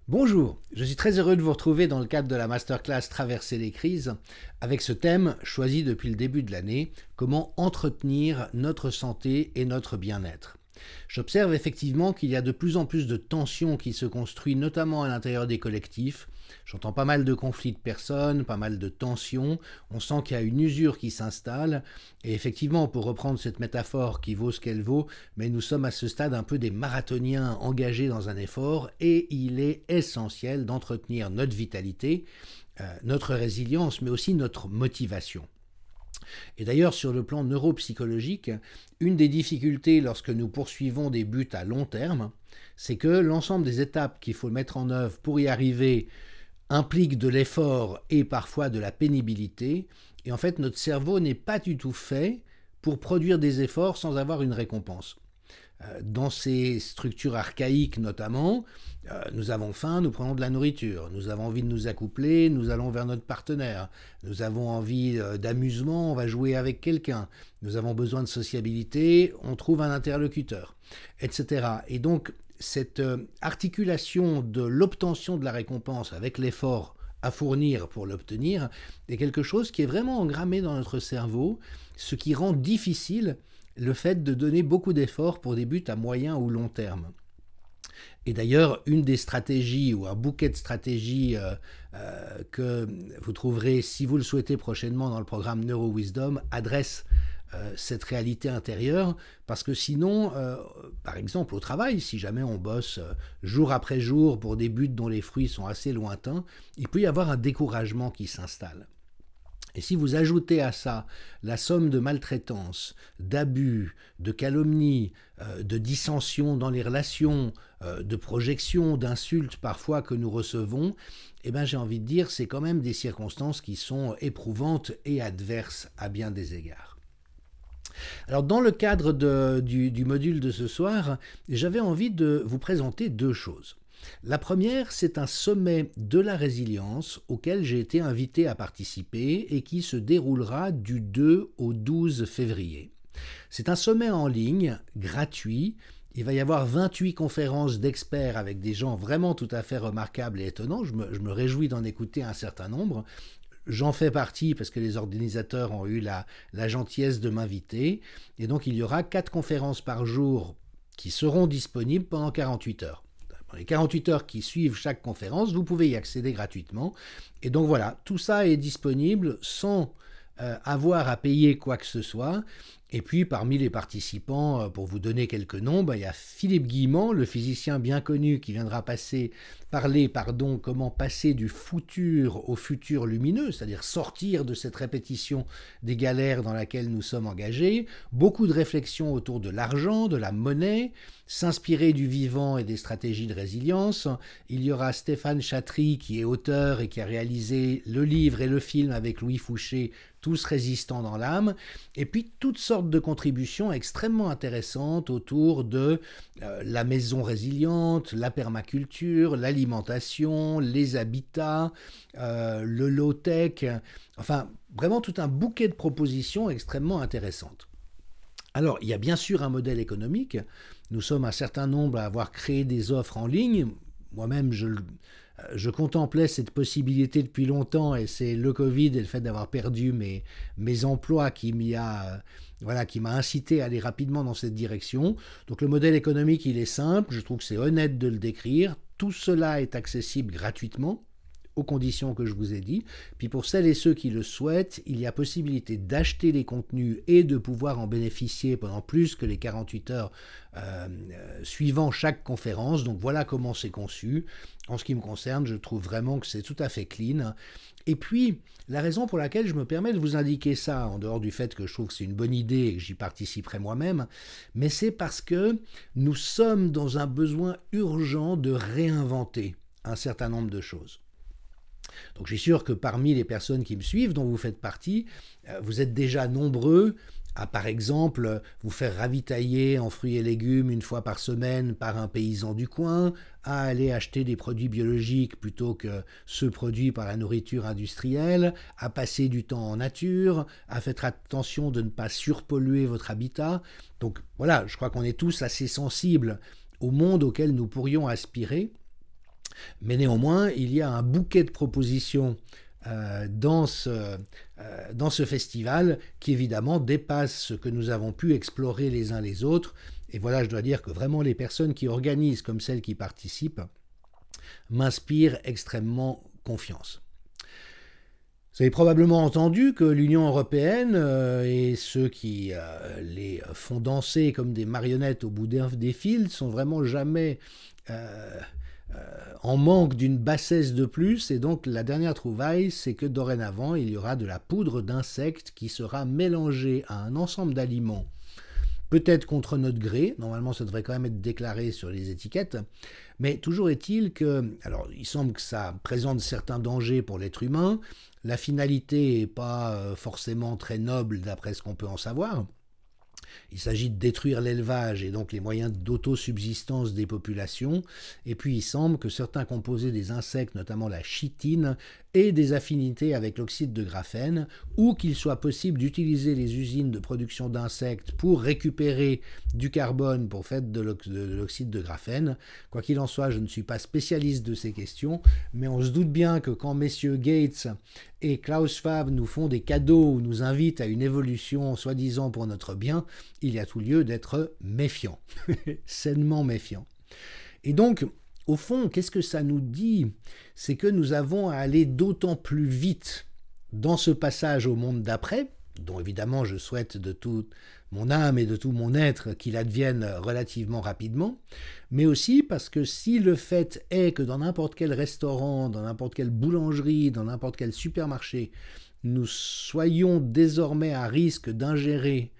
Bonjour, je suis très heureux de vous retrouver dans le cadre de la masterclass Traverser les crises avec ce thème choisi depuis le début de l'année, comment entretenir notre santé et notre bien-être. J'observe effectivement qu'il y a de plus en plus de tensions qui se construisent, notamment à l'intérieur des collectifs. J'entends pas mal de conflits de personnes, pas mal de tensions. On sent qu'il y a une usure qui s'installe. Et effectivement, pour reprendre cette métaphore qui vaut ce qu'elle vaut, mais nous sommes à ce stade un peu des marathoniens engagés dans un effort et il est essentiel d'entretenir notre vitalité, notre résilience, mais aussi notre motivation. Et d'ailleurs, sur le plan neuropsychologique, une des difficultés lorsque nous poursuivons des buts à long terme, c'est que l'ensemble des étapes qu'il faut mettre en œuvre pour y arriver implique de l'effort et parfois de la pénibilité. Et en fait, notre cerveau n'est pas du tout fait pour produire des efforts sans avoir une récompense. Dans ces structures archaïques notamment, nous avons faim, nous prenons de la nourriture. Nous avons envie de nous accoupler, nous allons vers notre partenaire. Nous avons envie d'amusement, on va jouer avec quelqu'un. Nous avons besoin de sociabilité, on trouve un interlocuteur, etc. Et donc, cette articulation de l'obtention de la récompense avec l'effort à fournir pour l'obtenir est quelque chose qui est vraiment engrammé dans notre cerveau, ce qui rend difficile le fait de donner beaucoup d'efforts pour des buts à moyen ou long terme. Et d'ailleurs, une des stratégies ou un bouquet de stratégies que vous trouverez, si vous le souhaitez prochainement dans le programme Neuro Wisdom, adresse cette réalité intérieure, parce que sinon, par exemple au travail, si jamais on bosse jour après jour pour des buts dont les fruits sont assez lointains, il peut y avoir un découragement qui s'installe. Et si vous ajoutez à ça la somme de maltraitance, d'abus, de calomnies, de dissensions dans les relations, de projections, d'insultes parfois que nous recevons, eh bien j'ai envie de dire c'est quand même des circonstances qui sont éprouvantes et adverses à bien des égards. Alors dans le cadre du module de ce soir, j'avais envie de vous présenter deux choses. La première, c'est un sommet de la résilience auquel j'ai été invité à participer et qui se déroulera du 2 au 12 février. C'est un sommet en ligne, gratuit. Il va y avoir 28 conférences d'experts avec des gens vraiment tout à fait remarquables et étonnants. Je me réjouis d'en écouter un certain nombre. J'en fais partie parce que les organisateurs ont eu la gentillesse de m'inviter. Et donc il y aura 4 conférences par jour qui seront disponibles pendant 48 heures. Dans les 48 heures qui suivent chaque conférence, vous pouvez y accéder gratuitement. Et donc voilà, tout ça est disponible sans avoir à payer quoi que ce soit. Et puis parmi les participants, pour vous donner quelques noms, il y a Philippe Guillemant, le physicien bien connu qui viendra parler comment passer du futur au futur lumineux, c'est-à-dire sortir de cette répétition des galères dans laquelle nous sommes engagés. Beaucoup de réflexions autour de l'argent, de la monnaie, s'inspirer du vivant et des stratégies de résilience. Il y aura Stéphane Chatry qui est auteur et qui a réalisé le livre et le film avec Louis Fouché, Tous résistants dans l'âme, et puis toutes sortes de contributions extrêmement intéressantes autour de la maison résiliente, la permaculture, l'alimentation, les habitats, le low-tech, enfin vraiment tout un bouquet de propositions extrêmement intéressantes. Alors, il y a bien sûr un modèle économique. Nous sommes un certain nombre à avoir créé des offres en ligne. Moi-même, je contemplais cette possibilité depuis longtemps et c'est le Covid et le fait d'avoir perdu mes emplois qui m'a incité à aller rapidement dans cette direction. Donc le modèle économique, il est simple. Je trouve que c'est honnête de le décrire. Tout cela est accessible gratuitement, aux conditions que je vous ai dit. Puis pour celles et ceux qui le souhaitent, il y a possibilité d'acheter les contenus et de pouvoir en bénéficier pendant plus que les 48 heures suivant chaque conférence. Donc voilà comment c'est conçu. En ce qui me concerne, je trouve vraiment que c'est tout à fait clean. Et puis, la raison pour laquelle je me permets de vous indiquer ça, en dehors du fait que je trouve que c'est une bonne idée et que j'y participerai moi-même, mais c'est parce que nous sommes dans un besoin urgent de réinventer un certain nombre de choses. Donc je suis sûr que parmi les personnes qui me suivent, dont vous faites partie, vous êtes déjà nombreux à, par exemple, vous faire ravitailler en fruits et légumes une fois par semaine par un paysan du coin, à aller acheter des produits biologiques plutôt que ceux produits par la nourriture industrielle, à passer du temps en nature, à faire attention de ne pas surpolluer votre habitat. Donc voilà, je crois qu'on est tous assez sensibles au monde auquel nous pourrions aspirer. Mais néanmoins, il y a un bouquet de propositions dans ce festival qui évidemment dépasse ce que nous avons pu explorer les uns les autres. Et voilà, je dois dire que vraiment les personnes qui organisent comme celles qui participent m'inspirent extrêmement confiance. Vous avez probablement entendu que l'Union européenne et ceux qui les font danser comme des marionnettes au bout des fils sont vraiment jamais en manque d'une bassesse de plus, et donc la dernière trouvaille, c'est que dorénavant, il y aura de la poudre d'insectes qui sera mélangée à un ensemble d'aliments, peut-être contre notre gré, normalement ça devrait quand même être déclaré sur les étiquettes, mais toujours est-il que, alors il semble que ça présente certains dangers pour l'être humain, la finalité n'est pas forcément très noble d'après ce qu'on peut en savoir. Il s'agit de détruire l'élevage et donc les moyens d'autosubsistance des populations. Et puis il semble que certains composés des insectes, notamment la chitine, aient des affinités avec l'oxyde de graphène, ou qu'il soit possible d'utiliser les usines de production d'insectes pour récupérer du carbone pour faire de l'oxyde de graphène. Quoi qu'il en soit, je ne suis pas spécialiste de ces questions, mais on se doute bien que quand messieurs Gates et Klaus Schwab nous font des cadeaux ou nous invitent à une évolution soi-disant pour notre bien, il y a tout lieu d'être méfiant, sainement méfiant. Et donc, au fond, qu'est-ce que ça nous dit? C'est que nous avons à aller d'autant plus vite dans ce passage au monde d'après, dont évidemment je souhaite de toute mon âme et de tout mon être qu'il advienne relativement rapidement, mais aussi parce que si le fait est que dans n'importe quel restaurant, dans n'importe quelle boulangerie, dans n'importe quel supermarché, nous soyons désormais à risque d'ingérer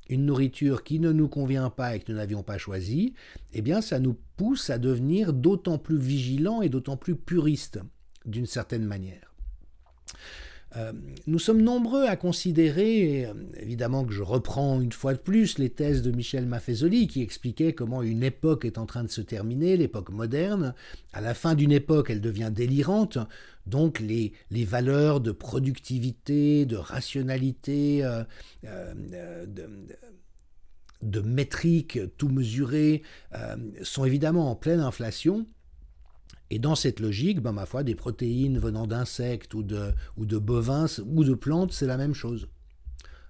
une nourriture qui ne nous convient pas et que nous n'avions pas choisie, eh bien ça nous pousse à devenir d'autant plus vigilants et d'autant plus puristes, d'une certaine manière. Nous sommes nombreux à considérer, évidemment que je reprends une fois de plus les thèses de Michel Maffezoli qui expliquait comment une époque est en train de se terminer, l'époque moderne. À la fin d'une époque, elle devient délirante, donc les valeurs de productivité, de rationalité, de métrique, tout mesuré, sont évidemment en pleine inflation. Et dans cette logique, ben, ma foi, des protéines venant d'insectes ou de bovins ou de plantes, c'est la même chose.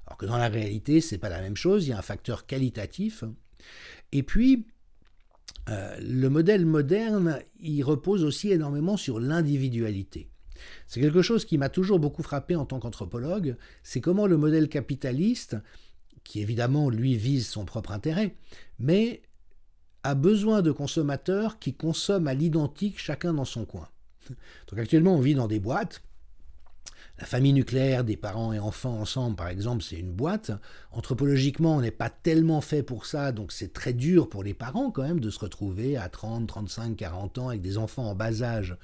Alors que dans la réalité, c'est pas la même chose, il y a un facteur qualitatif. Et puis, le modèle moderne, il repose aussi énormément sur l'individualité. C'est quelque chose qui m'a toujours beaucoup frappé en tant qu'anthropologue, c'est comment le modèle capitaliste, qui évidemment, lui, vise son propre intérêt, mais a besoin de consommateurs qui consomment à l'identique chacun dans son coin. Donc actuellement, on vit dans des boîtes. La famille nucléaire des parents et enfants ensemble, par exemple, c'est une boîte. Anthropologiquement, on n'est pas tellement fait pour ça, donc c'est très dur pour les parents quand même de se retrouver à 30, 35, 40 ans avec des enfants en bas âge,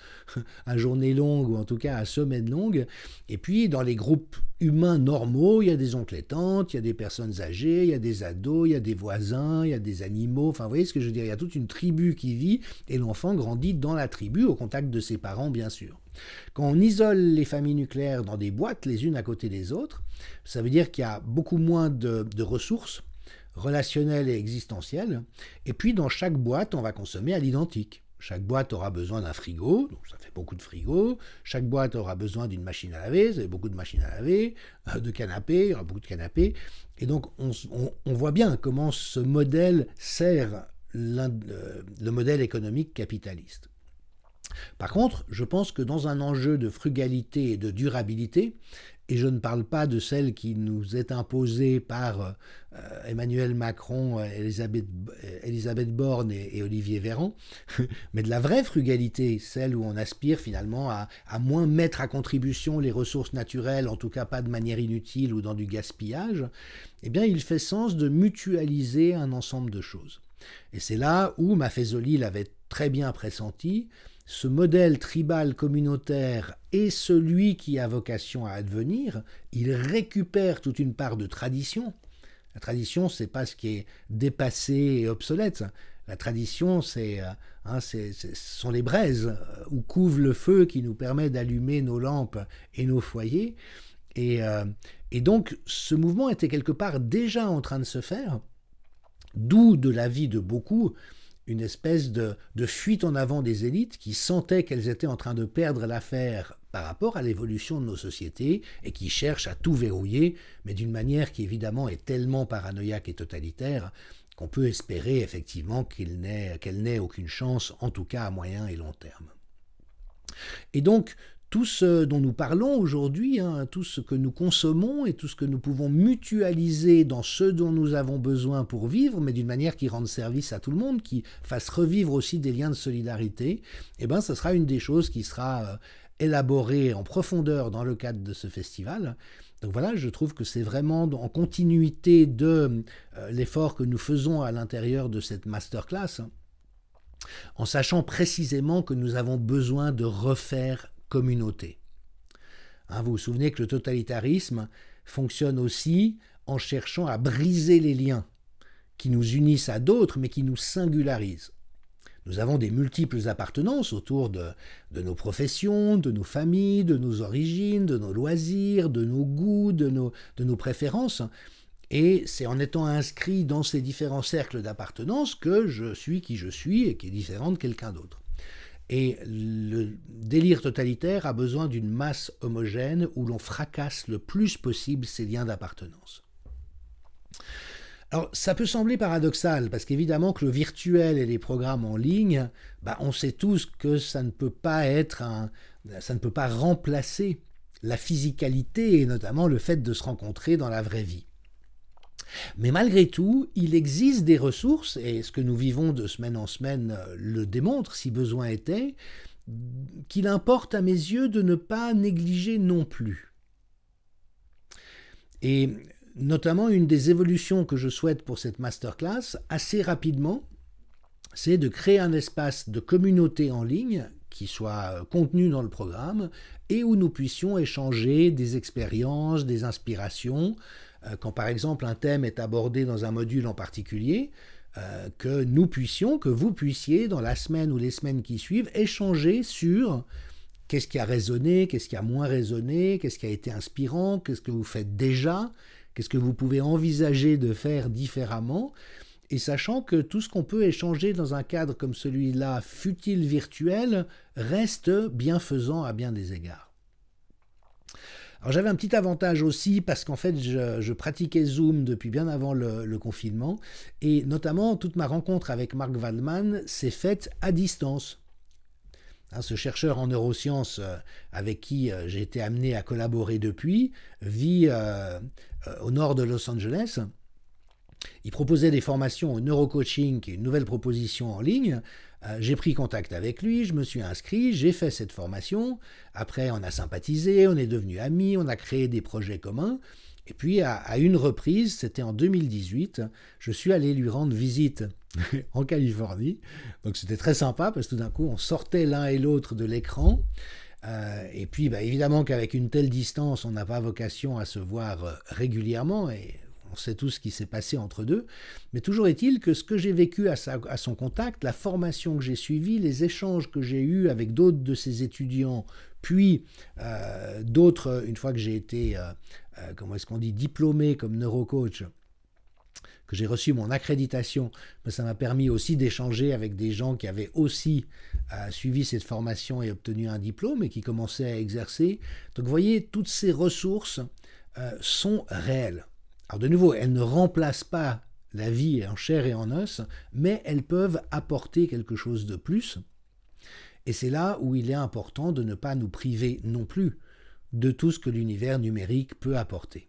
à journée longue ou en tout cas à semaine longue. Et puis, dans les groupes humains normaux, il y a des oncles et tantes, il y a des personnes âgées, il y a des ados, il y a des voisins, il y a des animaux. Enfin, vous voyez ce que je veux dire, il y a toute une tribu qui vit et l'enfant grandit dans la tribu, au contact de ses parents, bien sûr. Quand on isole les familles nucléaires dans des boîtes les unes à côté des autres, ça veut dire qu'il y a beaucoup moins de ressources relationnelles et existentielles. Et puis dans chaque boîte, on va consommer à l'identique. Chaque boîte aura besoin d'un frigo, donc ça fait beaucoup de frigos. Chaque boîte aura besoin d'une machine à laver, ça fait beaucoup de machines à laver, de canapés, il y aura beaucoup de canapés. Et donc on voit bien comment ce modèle sert le modèle économique capitaliste. Par contre, je pense que dans un enjeu de frugalité et de durabilité, et je ne parle pas de celle qui nous est imposée par Emmanuel Macron, Elisabeth Borne et Olivier Véran, mais de la vraie frugalité, celle où on aspire finalement à moins mettre à contribution les ressources naturelles, en tout cas pas de manière inutile ou dans du gaspillage, eh bien il fait sens de mutualiser un ensemble de choses. Et c'est là où Maffezoli l'avait très bien pressenti. Ce modèle tribal communautaire est celui qui a vocation à advenir. Il récupère toute une part de tradition. La tradition, c'est pas ce qui est dépassé et obsolète. La tradition, ce sont les braises où couve le feu qui nous permet d'allumer nos lampes et nos foyers. Et donc, ce mouvement était quelque part déjà en train de se faire, d'où de l'avis de beaucoup une espèce de fuite en avant des élites qui sentaient qu'elles étaient en train de perdre l'affaire par rapport à l'évolution de nos sociétés et qui cherchent à tout verrouiller, mais d'une manière qui évidemment est tellement paranoïaque et totalitaire qu'on peut espérer effectivement qu'elle n'ait aucune chance, en tout cas à moyen et long terme. Et donc, tout ce dont nous parlons aujourd'hui, tout ce que nous consommons et tout ce que nous pouvons mutualiser dans ce dont nous avons besoin pour vivre, mais d'une manière qui rende service à tout le monde, qui fasse revivre aussi des liens de solidarité, eh bien, ce sera une des choses qui sera élaborée en profondeur dans le cadre de ce festival. Donc voilà, je trouve que c'est vraiment en continuité de l'effort que nous faisons à l'intérieur de cette masterclass, en sachant précisément que nous avons besoin de refaire communauté. Vous vous souvenez que le totalitarisme fonctionne aussi en cherchant à briser les liens qui nous unissent à d'autres mais qui nous singularisent. Nous avons des multiples appartenances autour de nos professions, de nos familles, de nos origines, de nos loisirs, de nos goûts, de nos préférences. Et c'est en étant inscrit dans ces différents cercles d'appartenance que je suis qui je suis et qui est différent de quelqu'un d'autre. Et le délire totalitaire a besoin d'une masse homogène où l'on fracasse le plus possible ces liens d'appartenance. Alors, ça peut sembler paradoxal, parce qu'évidemment que le virtuel et les programmes en ligne, on sait tous que ça ne peut pas remplacer la physicalité et notamment le fait de se rencontrer dans la vraie vie. Mais malgré tout, il existe des ressources, et ce que nous vivons de semaine en semaine le démontre, si besoin était, qu'il importe à mes yeux de ne pas négliger non plus. Et notamment, une des évolutions que je souhaite pour cette masterclass, assez rapidement, c'est de créer un espace de communauté en ligne qui soit contenu dans le programme et où nous puissions échanger des expériences, des inspirations. Quand par exemple un thème est abordé dans un module en particulier, que vous puissiez, dans la semaine ou les semaines qui suivent, échanger sur qu'est-ce qui a résonné, qu'est-ce qui a moins résonné, qu'est-ce qui a été inspirant, qu'est-ce que vous faites déjà, qu'est-ce que vous pouvez envisager de faire différemment, et sachant que tout ce qu'on peut échanger dans un cadre comme celui-là, fût-il virtuel, reste bienfaisant à bien des égards. Alors j'avais un petit avantage aussi parce qu'en fait je pratiquais Zoom depuis bien avant le confinement et notamment toute ma rencontre avec Mark Waldman s'est faite à distance. Ce chercheur en neurosciences avec qui j'ai été amené à collaborer depuis vit au nord de Los Angeles. Il proposait des formations au neurocoaching, qui est une nouvelle proposition en ligne. J'ai pris contact avec lui, je me suis inscrit, j'ai fait cette formation. Après, on a sympathisé, on est devenus amis, on a créé des projets communs. Et puis, à une reprise, c'était en 2018, je suis allé lui rendre visite en Californie. Donc, c'était très sympa parce que tout d'un coup, on sortait l'un et l'autre de l'écran. Et puis, évidemment qu'avec une telle distance, on n'a pas vocation à se voir régulièrement et on sait tout ce qui s'est passé entre deux, mais toujours est-il que ce que j'ai vécu à son contact, la formation que j'ai suivie, les échanges que j'ai eus avec d'autres de ses étudiants, puis d'autres, une fois que j'ai été, diplômé comme neurocoach, que j'ai reçu mon accréditation, ça m'a permis aussi d'échanger avec des gens qui avaient aussi suivi cette formation et obtenu un diplôme et qui commençaient à exercer. Donc vous voyez, toutes ces ressources sont réelles. Alors de nouveau, elles ne remplacent pas la vie en chair et en os, mais elles peuvent apporter quelque chose de plus. Et c'est là où il est important de ne pas nous priver non plus de tout ce que l'univers numérique peut apporter.